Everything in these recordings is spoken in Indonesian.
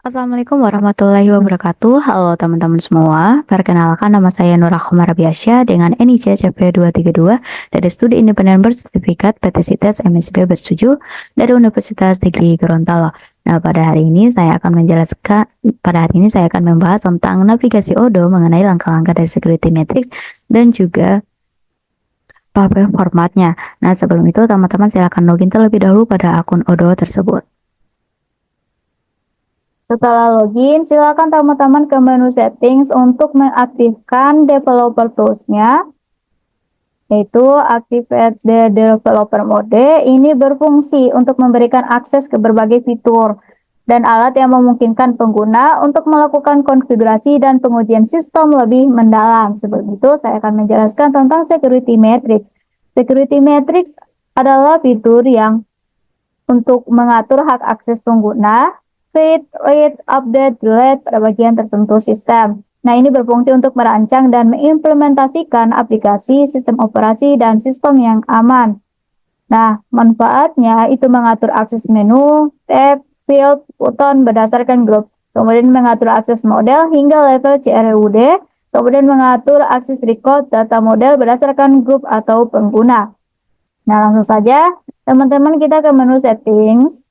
Assalamualaikum warahmatullahi wabarakatuh. Halo teman-teman semua. Perkenalkan nama saya Nurah Komarabiasya dengan NIC CP232 dari Studi Independen Bersertifikat PTSITES MSB Bersetuju dari Universitas Negeri Gorontalo. Nah, pada hari ini saya akan membahas tentang navigasi Odo mengenai langkah-langkah dari security matrix dan juga formatnya. Nah, sebelum itu teman-teman silakan login terlebih dahulu pada akun Odo tersebut. Setelah login, silakan teman-teman ke menu settings untuk mengaktifkan developer tools-nya, yaitu activate the developer mode. Ini berfungsi untuk memberikan akses ke berbagai fitur dan alat yang memungkinkan pengguna untuk melakukan konfigurasi dan pengujian sistem lebih mendalam. Sebelum itu, saya akan menjelaskan tentang security matrix. Security matrix adalah fitur yang untuk mengatur hak akses pengguna, create, read, update, delete pada bagian tertentu sistem. Nah, ini berfungsi untuk merancang dan mengimplementasikan aplikasi, sistem operasi, dan sistem yang aman. Nah, manfaatnya itu mengatur akses menu, tab, field, button berdasarkan grup. Kemudian mengatur akses model hingga level CRUD. Kemudian mengatur akses record data model berdasarkan grup atau pengguna. Nah, langsung saja teman-teman kita ke menu settings.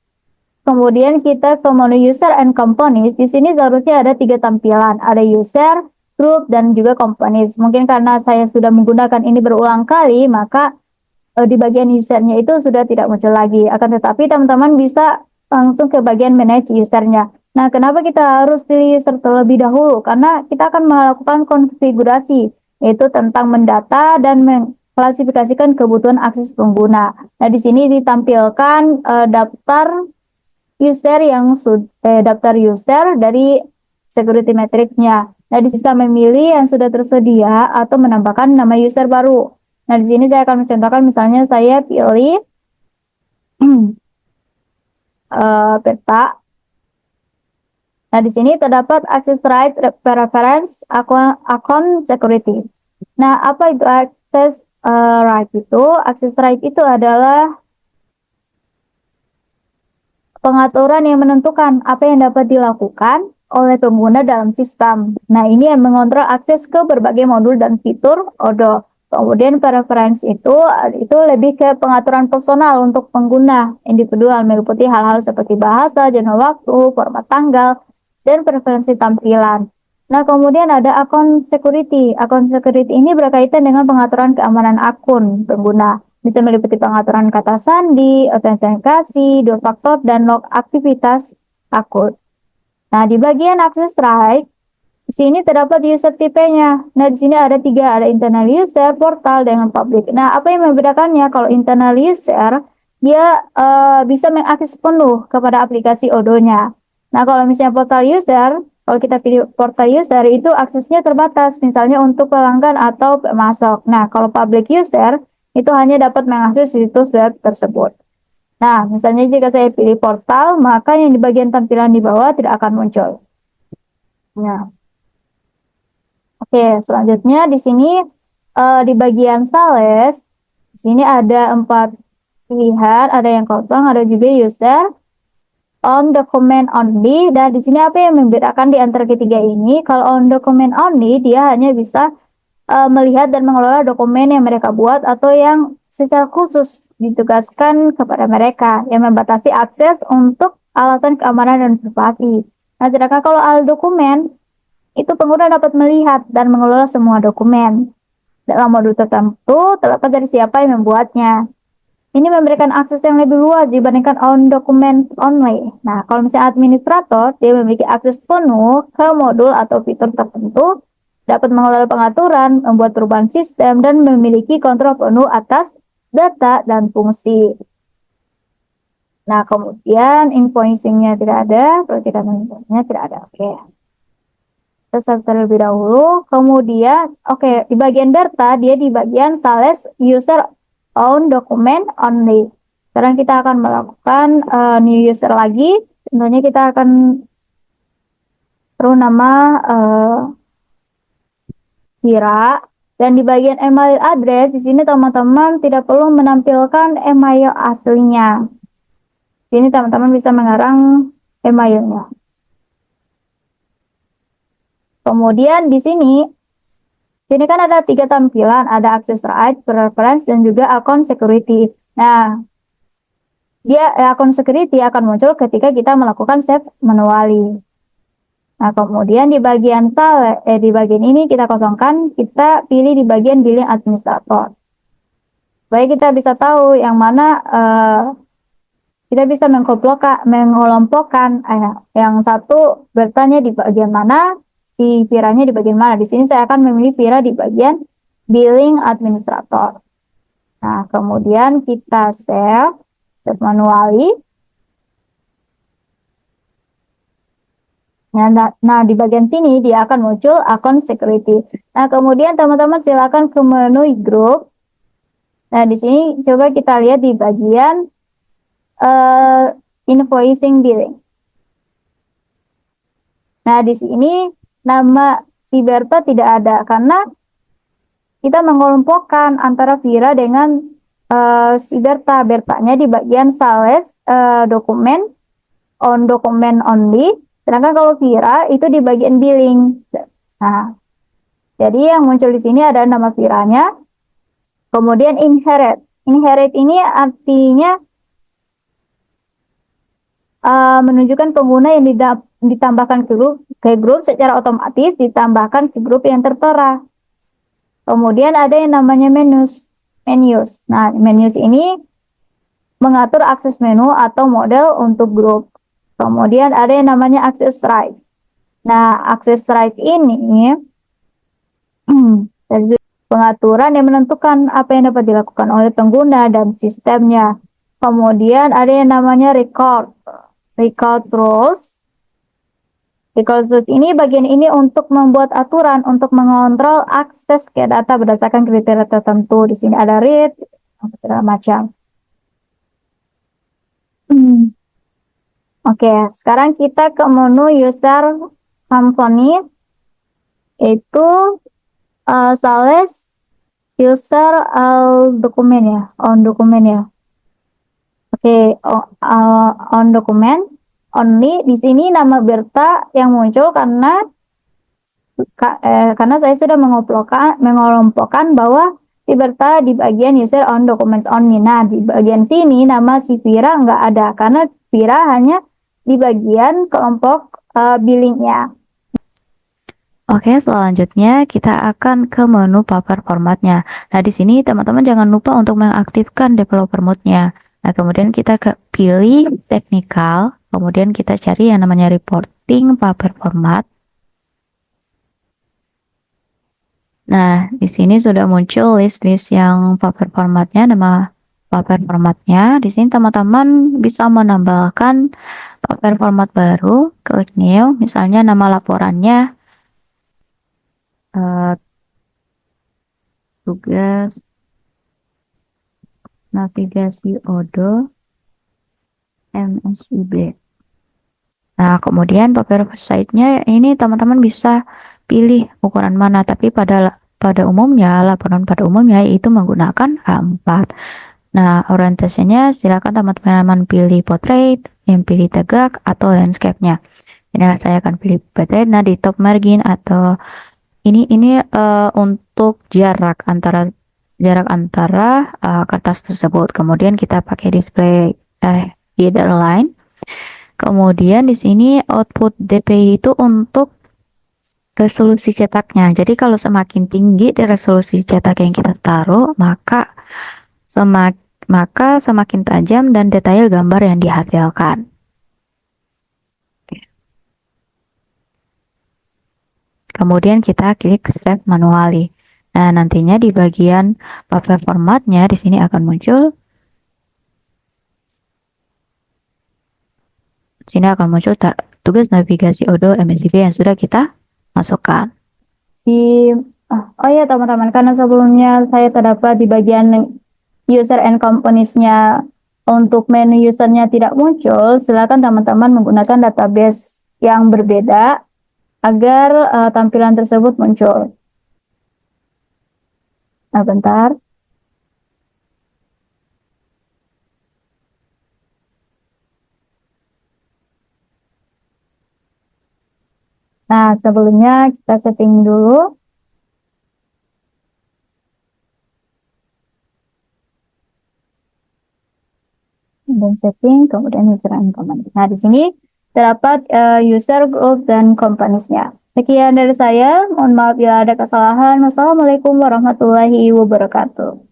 Kemudian kita ke menu user and companies. Di sini seharusnya ada 3 tampilan. Ada user, group, dan juga companies. Mungkin karena saya sudah menggunakan ini berulang kali, maka di bagian usernya itu sudah tidak muncul lagi. Akan tetapi teman-teman bisa langsung ke bagian manage usernya. Nah, kenapa kita harus pilih user terlebih dahulu? Karena kita akan melakukan konfigurasi, yaitu tentang mendata dan mengklasifikasikan kebutuhan akses pengguna. Nah, di sini ditampilkan daftar user dari security matrix-nya. Nah, bisa memilih yang sudah tersedia atau menambahkan nama user baru. Nah, di sini saya akan mencontohkan, misalnya saya pilih peta. Nah, di sini terdapat access right preference account security. Nah, apa itu access right itu? Access right itu adalah pengaturan yang menentukan apa yang dapat dilakukan oleh pengguna dalam sistem. Nah, ini yang mengontrol akses ke berbagai modul dan fitur Odo. Kemudian preference itu lebih ke pengaturan personal untuk pengguna individual, meliputi hal-hal seperti bahasa, jangka waktu, format tanggal, dan preferensi tampilan. Nah, kemudian ada akun security. Akun security ini berkaitan dengan pengaturan keamanan akun pengguna. Bisa meliputi pengaturan kata sandi, autentikasi, dua faktor, dan log aktivitas akun. Nah, di bagian access right, di sini terdapat user tipenya. Nah, di sini ada 3, ada internal user, portal, dengan public. Nah, apa yang membedakannya? Kalau internal user, dia bisa mengakses penuh kepada aplikasi Odo-nya. Nah, kalau misalnya portal user, kalau kita pilih portal user, itu aksesnya terbatas, misalnya untuk pelanggan atau pemasok. Nah, kalau public user, itu hanya dapat mengakses situs web tersebut. Nah, misalnya jika saya pilih portal, maka yang di bagian tampilan di bawah tidak akan muncul. Nah, oke, selanjutnya di sini di bagian sales, di sini ada 4 pilihan, ada yang kosong, ada juga user, on document only, dan di sini apa yang membedakan di antara ketiga ini? Kalau on document only, dia hanya bisa melihat dan mengelola dokumen yang mereka buat atau yang secara khusus ditugaskan kepada mereka, yang membatasi akses untuk alasan keamanan dan privasi. Nah, sedangkan kalau al dokumen, itu pengguna dapat melihat dan mengelola semua dokumen dalam modul tertentu terlepas dari siapa yang membuatnya. Ini memberikan akses yang lebih luas dibandingkan on document only. Nah, kalau misalnya administrator, dia memiliki akses penuh ke modul atau fitur tertentu, dapat mengelola pengaturan, membuat perubahan sistem, dan memiliki kontrol penuh atas data dan fungsi. Nah, kemudian invoicing-nya tidak ada, percikan invoicing-nya tidak ada. Oke. Kita terlebih dahulu. Kemudian, di bagian data, dia di bagian sales user own document only. Sekarang kita akan melakukan new user lagi. Tentunya kita akan perlu nama Kira, dan di bagian email address di sini teman-teman tidak perlu menampilkan email aslinya. Di sini teman-teman bisa mengarang emailnya. Kemudian di sini kan ada 3 tampilan, ada access right, preference, dan juga account security. Nah, account security akan muncul ketika kita melakukan save manually. Nah, kemudian di bagian di bagian ini kita kosongkan, kita pilih di bagian billing administrator. Supaya kita bisa tahu yang mana kita bisa mengelompokkan yang satu bertanya di bagian mana, si Viranya di bagian mana. Di sini saya akan memilih Vira di bagian billing administrator. Nah, kemudian kita save manually. Nah, di bagian sini dia akan muncul account security. Nah, kemudian teman-teman silakan ke menu group. Nah, di sini coba kita lihat di bagian invoicing billing. Nah, di sini nama si Berta tidak ada karena kita mengelompokkan antara Vira dengan si Berta. Bertanya di bagian sales dokumen only, sedangkan kalau Vira itu di bagian billing. Nah, jadi yang muncul di sini ada nama Viranya, kemudian inherit. Inherit ini artinya menunjukkan pengguna yang ditambahkan ke grup secara otomatis, ditambahkan ke grup yang tertera. Kemudian ada yang namanya menus. Nah, menus ini mengatur akses menu atau model untuk grup. Kemudian ada yang namanya access right. Nah, access right ini pengaturan yang menentukan apa yang dapat dilakukan oleh pengguna dan sistemnya. Kemudian ada yang namanya record rules. Record rules ini bagian ini untuk membuat aturan untuk mengontrol akses ke data berdasarkan kriteria tertentu. Di sini ada read, segala macam. Oke, sekarang kita ke menu user company, itu sales user dokumen ya, on dokumen ya. Oke, on dokumen only. Di sini nama Berta yang muncul karena saya sudah mengelompokkan bahwa si Berta di bagian user on document only. Nah, di bagian sini nama si Vira nggak ada karena Vira hanya di bagian kelompok billingnya. Oke, selanjutnya kita akan ke menu paper formatnya. Nah, di sini teman-teman jangan lupa untuk mengaktifkan developer mode-nya. Nah, kemudian kita pilih technical, kemudian kita cari yang namanya reporting paper format. Nah, di sini sudah muncul list-list yang paper formatnya, nama paper formatnya. Di sini teman-teman bisa menambahkan paper format baru, klik new, misalnya nama laporannya tugas navigasi Odoo MSIB. Nah, kemudian paper size-nya ini teman-teman bisa pilih ukuran mana, tapi pada umumnya, laporan pada umumnya itu menggunakan A4. Nah, orientasinya silakan teman-teman pilih portrait, yang pilih tegak, atau landscape-nya. Ini saya akan pilih portrait. Nah, di top margin atau ini untuk jarak antara kertas tersebut. Kemudian kita pakai display header line. Kemudian di sini output DPI itu untuk resolusi cetaknya. Jadi kalau semakin tinggi di resolusi cetak yang kita taruh, maka semakin tajam dan detail gambar yang dihasilkan. Kemudian kita klik save manually. Nah, nantinya di bagian paper formatnya di sini akan muncul. Di sini akan muncul tugas navigasi Odoo MSIB yang sudah kita masukkan. Oh ya teman-teman, karena sebelumnya saya terdapat di bagian user and companies-nya untuk menu usernya tidak muncul, silakan teman-teman menggunakan database yang berbeda agar tampilan tersebut muncul. Nah, bentar. Nah, sebelumnya kita setting dulu. Dan setting, kemudian user and company. Nah, di sini terdapat user, group, dan companies-nya. Sekian dari saya. Mohon maaf bila ada kesalahan. Wassalamualaikum warahmatullahi wabarakatuh.